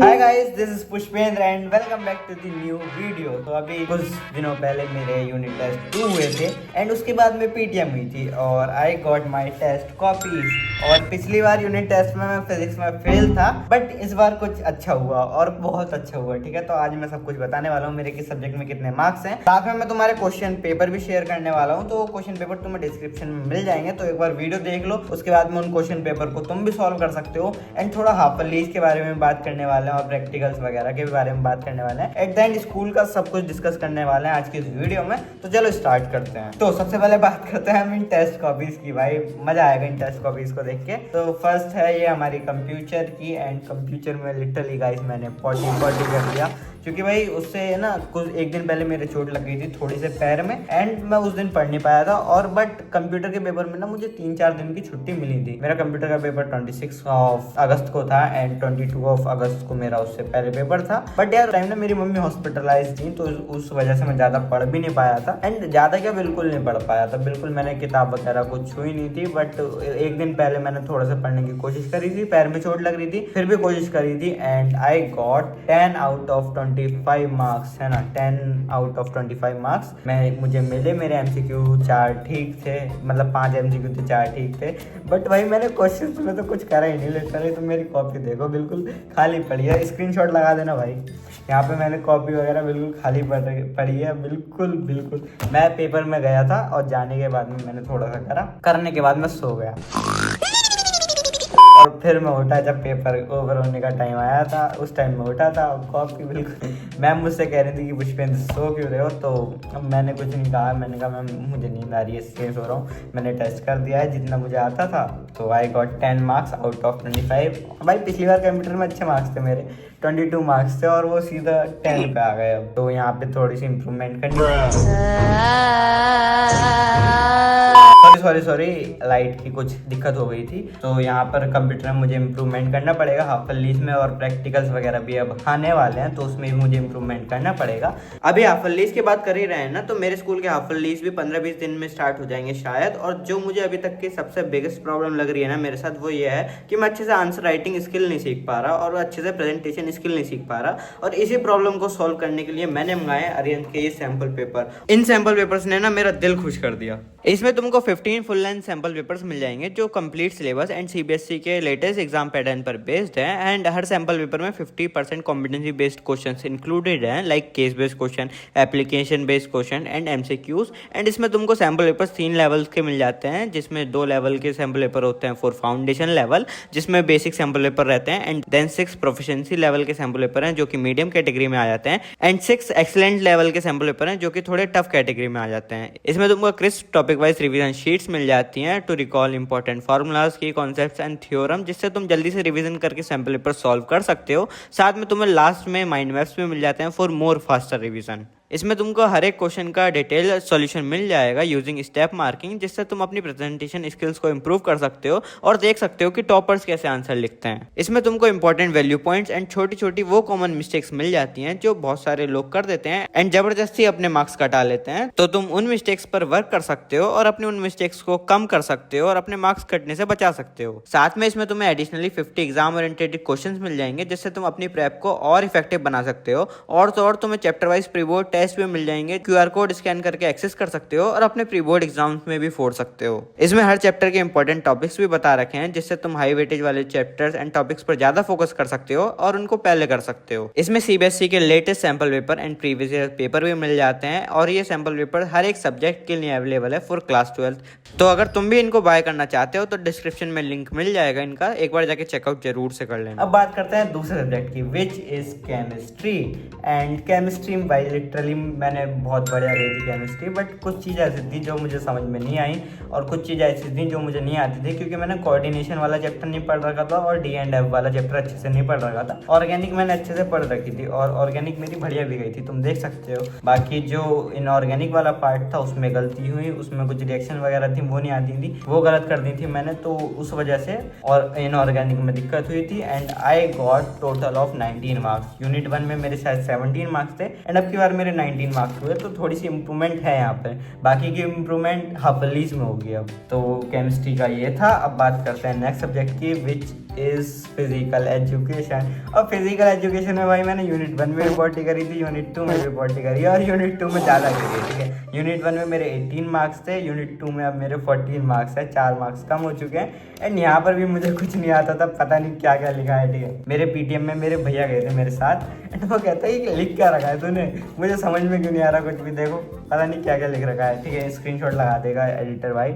Hi guys, this is Pushpendra and welcome back to the new video. तो अभी कुछ दिनों पहले मेरे यूनिट टेस्ट 2 हुए थे एंड उसके बाद में पीटीएम हुई थी और I got my test copies. और पिछली बार यूनिट टेस्ट में मैं फिजिक्स में फेल था, बट इस बार कुछ अच्छा हुआ और बहुत अच्छा हुआ। ठीक है, तो आज मैं सब कुछ बताने वाला हूँ, मेरे किस सब्जेक्ट में कितने मार्क्स हैं। साथ में मैं तुम्हारे क्वेश्चन पेपर भी शेयर करने वाला हूँ, तो क्वेश्चन पेपर तुम्हें डिस्क्रिप्शन में मिल जाएंगे, तो एक बार वीडियो देख लो, उसके बाद में उन क्वेश्चन पेपर को तुम भी सॉल्व कर सकते हो। एंड थोड़ा हाफ लीज के बारे में बात करने वाले हैं और प्रैक्टिकल्स वगैरह के बारे में बात करने वाले हैं। एट द एंड स्कूल का सब कुछ डिस्कस करने वाले हैं आज की इस वीडियो में। तो चलो स्टार्ट करते हैं। तो सबसे पहले बात करते हैं हम इन टेस्ट कॉपीज की। भाई मजा आएगा इन टेस्ट कॉपीज को देख के। तो फर्स्ट है ये हमारी कंप्यूटर की, एंड कंप्यूटर में लिटरली गाइस मैंने पॉटी कर दिया, क्योंकि भाई उससे ना कुछ एक दिन पहले मेरे चोट लग गई थी थोड़ी से पैर में, एंड मैं उस दिन पढ़ नहीं पाया था। और बट कंप्यूटर के पेपर में ना मुझे 3-4 दिन की छुट्टी मिली थी। मेरा कंप्यूटर का पेपर 26 अगस्त को था एंड 22 अगस्त को मेरा उससे पहले पेपर था। बट यार टाइम ना मेरी मम्मी हॉस्पिटलाइज थी, तो उस वजह से मैं ज्यादा पढ़ भी नहीं पाया था। एंड ज्यादा क्या बिल्कुल नहीं पढ़ पाया था, बिल्कुल मैंने किताब वगैरह कुछ छुई नहीं थी। बट एक दिन पहले मैंने थोड़ा सा पढ़ने की कोशिश करी थी, पैर में चोट लग रही थी, फिर भी कोशिश करी थी and I got 10 out of 25 marks, है ना। 10 आउट ऑफ 25 मार्क्स मुझे मिले। मेरे एमसीक्यू 4 ठीक थे, मतलब 5 एमसीक्यू थे, 4 ठीक थे। बट भाई मैंने क्वेश्चन में तो कुछ करा ही नहीं लिटरली। तो मेरी कॉपी देखो बिल्कुल खाली पड़ी है, स्क्रीनशॉट लगा देना भाई। यहाँ पे मैंने कॉपी वगैरह बिल्कुल खाली पड़ी है, बिल्कुल। मैं पेपर में गया था और जाने के बाद में मैंने थोड़ा सा करा, करने के बाद मैं सो गया और फिर मैं उठा जब पेपर ओवर होने का टाइम आया था। उस टाइम में उठा था और कॉपी बिल्कुल, मैम मुझसे कह रही थी कि पुष्पेंद्र सो क्यों रहे हो। तो अब मैंने कुछ नहीं कहा, मैंने कहा मैम मुझे नींद आ रही है इसलिए सो रहा हूँ। मैंने टेस्ट कर दिया है जितना मुझे आता था, तो I got 10 marks out of 25। भाई पिछली बार कंप्यूटर में अच्छे मार्क्स थे मेरे, 22 मार्क्स थे और वो सीधा 10 पे आ गए। अब तो यहाँ पे थोड़ी सी इम्प्रूवमेंट करनी सॉरी लाइट की कुछ दिक्कत हो गई थी, तो यहाँ पर कंप्यूटर में मुझे इम्प्रूवमेंट करना पड़ेगा हाफ लीज में। और प्रैक्टिकल्स वगैरह भी अब आने वाले हैं, तो उसमें भी मुझे इम्प्रूवमेंट करना पड़ेगा। अभी हाफ लीज की बात कर ही रहे हैं ना, तो मेरे स्कूल के हाफ लीज भी 15-20 दिन में स्टार्ट हो जाएंगे शायद। और जो मुझे अभी तक की सबसे बिगेस्ट प्रॉब्लम लग रही है ना मेरे साथ, वो ये है कि मैं अच्छे से आंसर राइटिंग स्किल नहीं सीख पा रहा और अच्छे से प्रेजेंटेशन स्किल नहीं सीख पा रहा। और इसी प्रॉब्लम को सॉल्व करने के लिए मैंने मंगाए अरिहंत के ये सैंपल पेपर। इन सैंपल पेपर्स ने ना मेरा दिल खुश कर दिया। इसमें तुमको 15 फुल लेंथ सैंपल पेपर्स मिल जाएंगे जो कंप्लीट सिलेबस एंड सीबीएसई के लेटेस्ट एग्जाम पैटर्न पर बेस्ड है। एंड हर सैंपल पेपर में 50% कॉम्पिटेंसी बेस्ड क्वेश्चंस इंक्लूडेड हैं, like case based question, application based question and MCQs. And इसमें तुमको सैंपल पेपर्स 3 लेवल्स के मिल जाते हैं, जिसमें 2 लेवल के सैंपल पेपर होते हैं फॉर फाउंडेशन लेवल, जिसमें बेसिक सैंपल पेपर रहते हैं। एंड देन 6 प्रोफिशिएंसी लेवल के सैंपल पेपर हैं जो कि मीडियम कैटेगरी में आ जाते हैं। एंड 6 एक्सीलेंट लेवल के सैंपल पेपर हैं जो कि थोड़े टफ कैटेगरी में आ जाते हैं। इसमें तुमको crisp topic wise revision sheets मिल जाती हैं टू रिकॉल इंपॉर्टेंट फार्मूलाज, की कॉन्सेप्ट्स एंड थ्योरम, जिससे तुम जल्दी से रिवीजन करके सैंपल पेपर सॉल्व कर सकते हो। साथ में तुम्हें लास्ट में माइंड मैप्स भी मिल जाते हैं फॉर मोर फास्टर रिवीजन। इसमें तुमको हर एक क्वेश्चन का डिटेल सॉल्यूशन मिल जाएगा यूजिंग स्टेप मार्किंग, जिससे तुम अपनी प्रेजेंटेशन स्किल्स को इंप्रूव कर सकते हो और देख सकते हो कि टॉपर्स कैसे आंसर लिखते हैं। इसमें तुमको इंपॉर्टेंट वैल्यू पॉइंट्स एंड छोटी छोटी वो कॉमन मिस्टेक्स मिल जाती हैं जो बहुत सारे लोग कर देते हैं एंड जबरदस्ती अपने मार्क्स कटा लेते हैं। तो तुम उन मिस्टेक्स पर वर्क कर सकते हो और अपने उन मिस्टेक्स को कम कर सकते हो और अपने मार्क्स कटने से बचा सकते हो। साथ में इसमें तुम्हें एडिशनली 50 एग्जाम ओरिएंटेड क्वेश्चंस मिल जाएंगे, जिससे तुम अपनी प्रेप को और इफेक्टिव बना सकते हो। और तो और तुम्हें chapter wise pre board test भी मिल जाएंगे, क्यूआर कोड स्कैन करके एक्सेस कर सकते हो और अपने प्री बोर्ड एग्जाम्स में भी फोड़ सकते हो। इसमें हर चैप्टर के इंपॉर्टेंट टॉपिक्स भी बता रखे हैं, जिससे तुम हाई वेटेज वाले चैप्टर्स एंड टॉपिक्स पर ज्यादा फोकस कर सकते हो और उनको पहले कर सकते हो। इसमें सीबीएसई के latest sample paper and previous year paper भी मिल जाते हैं और ये सैंपल पेपर हर एक सब्जेक्ट के लिए अवेलेबल है फॉर क्लास 12। तो अगर तुम भी इनको बाय करना चाहते हो तो डिस्क्रिप्शन में लिंक मिल जाएगा इनका, एक बार जाके चेकआउट जरूर से कर लेना। अब बात करते हैं दूसरे सब्जेक्ट की, which is chemistry. And chemistry भाई लिटरली मैंने बहुत बढ़िया गई थी केमिस्ट्री, बट कुछ चीज़ें ऐसी थी जो मुझे समझ में नहीं आई और कुछ चीज़ें ऐसी थी जो मुझे नहीं आती थी, क्योंकि मैंने कोऑर्डिनेशन वाला चैप्टर नहीं पढ़ रखा था और डी एंड एफ वाला चैप्टर अच्छे से नहीं पढ़ रखा था। ऑर्गेनिक मैंने अच्छे से पढ़ रखी थी और ऑर्गेनिक मेरी बढ़िया भी गई थी, तुम देख सकते हो। बाकी जो इनऑर्गेनिक वाला पार्ट था उसमें गलती हुई, उसमें कुछ रिएक्शन वगैरह थी वो नहीं आती थी, वो गलत कर दी थी मैंने, तो उस वजह से और इनऑर्गेनिक में दिक्कत हुई थी। And I got total of 19 marks. Unit 1 में मेरे शायद 17 मार्क्स थे एंड अब की बार मेरे 19 मार्क्स हुए, तो थोड़ी सी इंप्रूवमेंट है यहाँ पे। बाकी की इंप्रूवमेंट हाफ लीज में होगी अब। तो केमिस्ट्री का ये था। अब बात करते हैं नेक्स्ट सब्जेक्ट की, विच इज़ फिजिकल एजुकेशन। और फिजिकल एजुकेशन में भाई मैंने यूनिट 1 में रिपोर्टिंग करी थी, यूनिट 2 में रिपोर्टिंग करी और यूनिट 2 में ज़्यादा करी है, ठीक है। यूनिट 1 में मेरे 18 मार्क्स थे, यूनिट 2 में अब मेरे 14 मार्क्स है, 4 मार्क्स कम हो चुके हैं। एंड यहाँ पर भी मुझे कुछ नहीं आता था, पता नहीं क्या क्या लिखा है, ठीक है। मेरे पीटीएम में मेरे भैया गए थे मेरे साथ, एंड वो कहता है कि लिख क्या रखा है तूने, मुझे समझ में क्यों नहीं आ रहा कुछ भी, देखो पता नहीं क्या क्या लिख रखा है, ठीक है। स्क्रीनशॉट लगा देगा एडिटर भाई।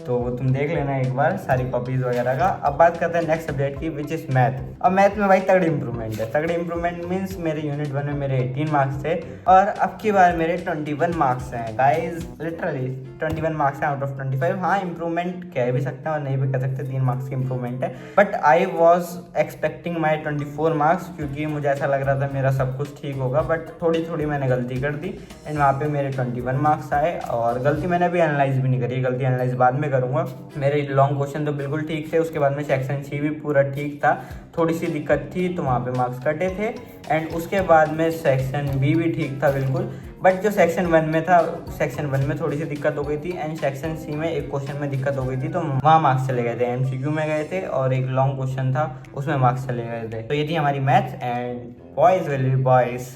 तो वो तुम देख लेना एक बार सारी कॉपीज वगैरह का। अब बात करते हैं नेक्स्ट सब्जेक्ट की, विच इज मैथ। और मैथ में भाई तगड़ी इंप्रूवमेंट है। तगड़ी इंप्रूवमेंट मीन्स मेरे यूनिट 1 में मेरे 18 मार्क्स थे और अब की बार मेरे 21 मार्क्स हैं गाइज, लिटरली 21 मार्क्स हैं आउट ऑफ 25। हाँ, इंप्रूवमेंट कह भी सकते हैं और नहीं भी कह सकते, 3 मार्क्स की इंप्रूवमेंट है। But I was expecting my 24 marks, क्योंकि मुझे ऐसा लग रहा था मेरा सब कुछ ठीक होगा, बट थोड़ी थोड़ी मैंने गलती कर दी एंड वहाँ पे मेरे 21 मार्क्स आए। और गलती मैंने अभी एनालाइज भी नहीं करी, गलती एनालाइज बाद में करूँगा। मेरे लॉन्ग क्वेश्चन तो बिल्कुल ठीक थे, उसके बाद में सेक्शन सी भी पूरा ठीक था, थोड़ी सी दिक्कत थी तो वहाँ पे मार्क्स कटे थे। एंड उसके बाद में सेक्शन बी भी ठीक था बिल्कुल, बट जो सेक्शन 1 में था, सेक्शन 1 में थोड़ी सी दिक्कत हो गई थी एंड सेक्शन सी में एक क्वेश्चन में दिक्कत हो गई थी, तो वहाँ मार्क्स चले गए थे। एमसीक्यू में गए थे और एक लॉन्ग क्वेश्चन था उसमें मार्क्स चले गए थे। तो ये थी हमारी maths and boys will be boys.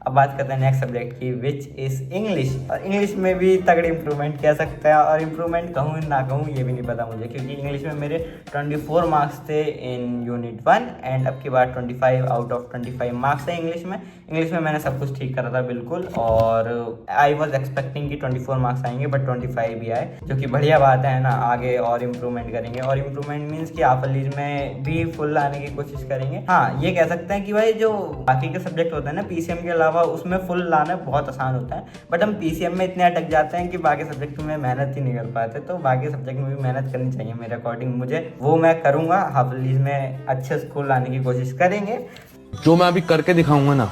अब बात करते हैं नेक्स्ट सब्जेक्ट की, विच इज़ इंग्लिश। और इंग्लिश में भी तगड़ी इंप्रूवमेंट कह सकते हैं, और इंप्रूवमेंट कहूँ ना कहूँ ये भी नहीं पता मुझे, क्योंकि इंग्लिश में मेरे 24 मार्क्स थे इन यूनिट 1 एंड अब की बार 25 आउट ऑफ 25 मार्क्स है इंग्लिश में। इंग्लिश में मैंने सब कुछ ठीक करा था बिल्कुल, और आई वॉज एक्सपेक्टिंग कि 24 मार्क्स आएंगे बट 25 भी आए, जो कि बढ़िया बात है ना। आगे और इम्प्रूवमेंट करेंगे, और इम्प्रूवमेंट मीन्स कि आप लीज में भी फुल लाने की कोशिश करेंगे। हाँ, ये कह सकते हैं कि भाई जो बाकी के सब्जेक्ट होते हैं ना पीसीएम के अलावा, उसमें फुल लाना बहुत आसान होता है, बट हम पीसीएम में इतने अटक जाते हैं कि बाकी सब्जेक्ट में मेहनत ही नहीं कर पाते। तो बाकी सब्जेक्ट में भी मेहनत करनी चाहिए मेरे अकॉर्डिंग, मुझे वो मैं करूँगा। हाफ लीज में अच्छे स्कोर लाने की कोशिश करेंगे, जो मैं अभी करके दिखाऊंगा ना,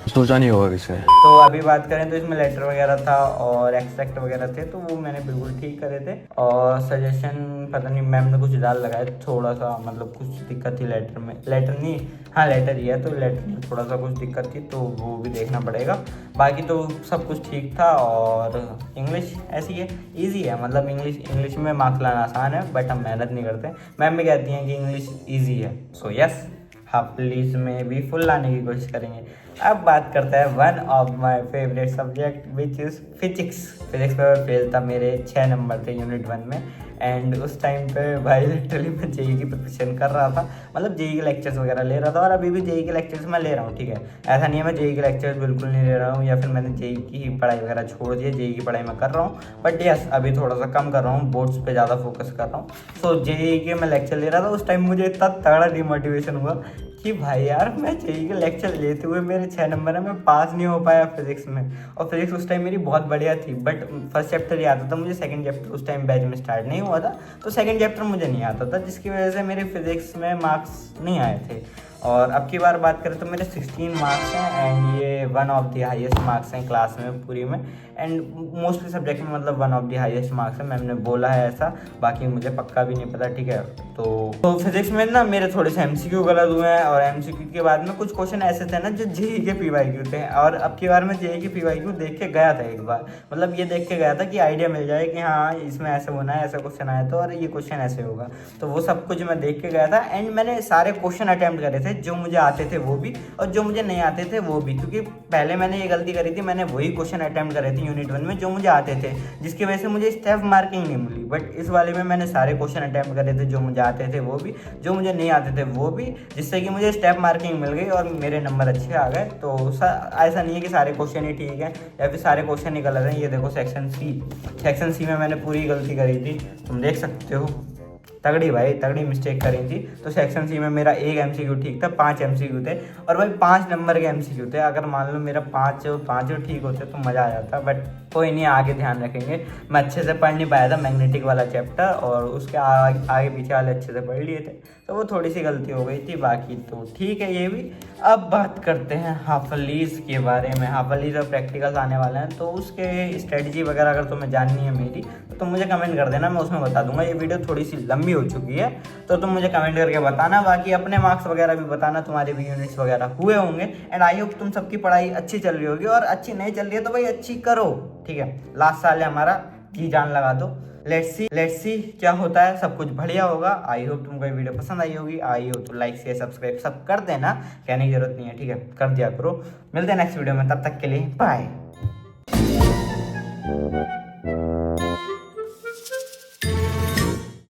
सोचा नहीं होगा किसी ने। तो अभी बात करें तो इसमें लेटर वगैरह था और एक्सट्रैक्ट वगैरह थे, तो वो मैंने बिल्कुल ठीक करे थे। और सजेशन पता नहीं मैम ने कुछ डाल लगाया थोड़ा सा, मतलब कुछ दिक्कत थी लेटर में, लेटर नहीं, हाँ लेटर ही है, तो लेटर में थोड़ा सा कुछ दिक्कत थी, तो वो भी देखना पड़ेगा। बाकी तो सब कुछ ठीक था। और इंग्लिश ऐसी है, ईजी है, मतलब इंग्लिश में मार्क्स लाना आसान है, बट हम मेहनत नहीं करते। मैम भी कहती हैं कि इंग्लिश ईजी है, सो यस, हाफ लीज में भी फुल लाने की कोशिश करेंगे। अब बात करते हैं one of my favourite subject, which is physics. Physics में फेल था, मेरे 6 नंबर थे यूनिट 1 में। एंड उस टाइम पे भाई लिटरली मैं जेई की प्रिपरेशन कर रहा था, मतलब जेई के लेक्चर्स वगैरह ले रहा था, और अभी भी जेई के लेक्चर्स मैं ले रहा हूँ, ठीक है। ऐसा नहीं है मैं जेई के लेक्चर्स बिल्कुल नहीं ले रहा हूँ, या फिर मैंने जेई की पढ़ाई वगैरह छोड़ दी है, जेई की पढ़ाई मैं कर रहा हूँ, बट यस अभी थोड़ा सा कम कर रहा हूँ, बोर्ड्स पे ज़्यादा फोकस कर रहा हूँ। सो जेई के मैं लेक्चर ले रहा था, उस टाइम मुझे इतना तगड़ा डिमोटिवेशन हुआ कि भाई यार मैं जेई के लेक्चर लेते हुए मेरे 6 नंबर है, मैं पास नहीं हो पाया फिजिक्स में। और फिजिक्स उस टाइम मेरी बहुत बढ़िया थी, बट फर्स्ट चैप्टर ही आता था मुझे, सेकंड चैप्टर उस टाइम बैच में स्टार्ट नहीं हुआ था, तो सेकंड चैप्टर मुझे नहीं आता था, जिसकी वजह से मेरे फिजिक्स में मार्क्स नहीं आए थे। और अब की बार बात करें तो मेरे 16 मार्क्स हैं एंड ये one of the highest marks हैं क्लास में पूरी में, एंड मोस्टली सब्जेक्ट में मतलब one of the highest marks है। मैम ने बोला है ऐसा, बाकी मुझे पक्का भी नहीं पता, ठीक है। तो फिजिक्स में ना मेरे थोड़े से एमसीक्यू गलत हुए हैं, और एमसीक्यू के बाद में कुछ क्वेश्चन ऐसे थे ना जो जेई के पीवाईक्यू थे, और अब की बार मैं जेई के पीवाईक्यू देख के गया था एक बार, मतलब ये देख के गया था कि आइडिया मिल जाए कि हाँ इसमें ऐसे होना है, ऐसा क्वेश्चन आया तो, और ये क्वेश्चन ऐसे होगा, तो वो सब कुछ मैं देख के गया था। एंड मैंने सारे क्वेश्चन अटैम्प्ट करे थे, जो मुझे आते थे वो भी और जो मुझे नहीं आते थे वो भी, क्योंकि पहले मैंने ये गलती करी थी, मैंने वही क्वेश्चन अटैम्प्ट करे थे यूनिट 1 में जो मुझे आते थे, जिसकी वजह से मुझे स्टेप मार्किंग नहीं मिली। बट इस वाले में मैंने सारे क्वेश्चन अटैम्प्ट करे थे, जो मुझे आते थे वो भी, जो मुझे नहीं आते थे वो भी, जिससे कि मुझे स्टेप मार्किंग मिल गई और मेरे नंबर अच्छे आ गए। तो ऐसा नहीं है कि सारे क्वेश्चन ही ठीक हैं या फिर सारे क्वेश्चन ही गलत हैं। ये देखो सेक्शन सी में मैंने पूरी गलती करी थी, तुम देख सकते हो, तगड़ी भाई तगड़ी मिस्टेक करी थी। तो सेक्शन सी में मेरा एक एमसीक्यू ठीक था, 5 एमसीक्यू थे, और भाई 5 नंबर के एमसीक्यू थे। अगर मान लो मेरा 5 ठीक होते तो मज़ा आ जाता, बट कोई नहीं, आगे ध्यान रखेंगे। मैं अच्छे से पढ़ नहीं पाया था मैग्नेटिक वाला चैप्टर, और उसके आगे पीछे वाले अच्छे से पढ़ लिए थे, तो वो थोड़ी सी गलती हो गई थी, बाकी तो ठीक है ये भी। अब बात करते हैं हाफलीज के बारे में। हाफलीज और प्रैक्टिकल्स आने वाले हैं, तो उसके स्ट्रेटजी वगैरह अगर तुम्हें जाननी है मेरी, तो मुझे कमेंट कर देना, मैं उसमें बता दूंगा। ये वीडियो थोड़ी सी लंबी हो चुकी है, तो तुम मुझे कमेंट करके बताना। बाकी अपने मार्क्स वगैरह भी बताना, तुम्हारे भी यूनिट्स वगैरह हुए होंगे। एंड आई होप तुम सबकी पढ़ाई अच्छी चल रही होगी, और अच्छी नहीं चल रही है तो भाई अच्छी करो, ठीक है। लास्ट साल है हमारा, जी जान लगा दो। लेट्स सी क्या होता है, सब कुछ बढ़िया होगा। आई होप तुमको ये वीडियो पसंद आई होगी। आई हो तो लाइक शेयर सब्सक्राइब सब कर देना, कहने की जरूरत नहीं है, ठीक है, कर दिया करो। मिलते हैं नेक्स्ट वीडियो में, तब तक के लिए बाय।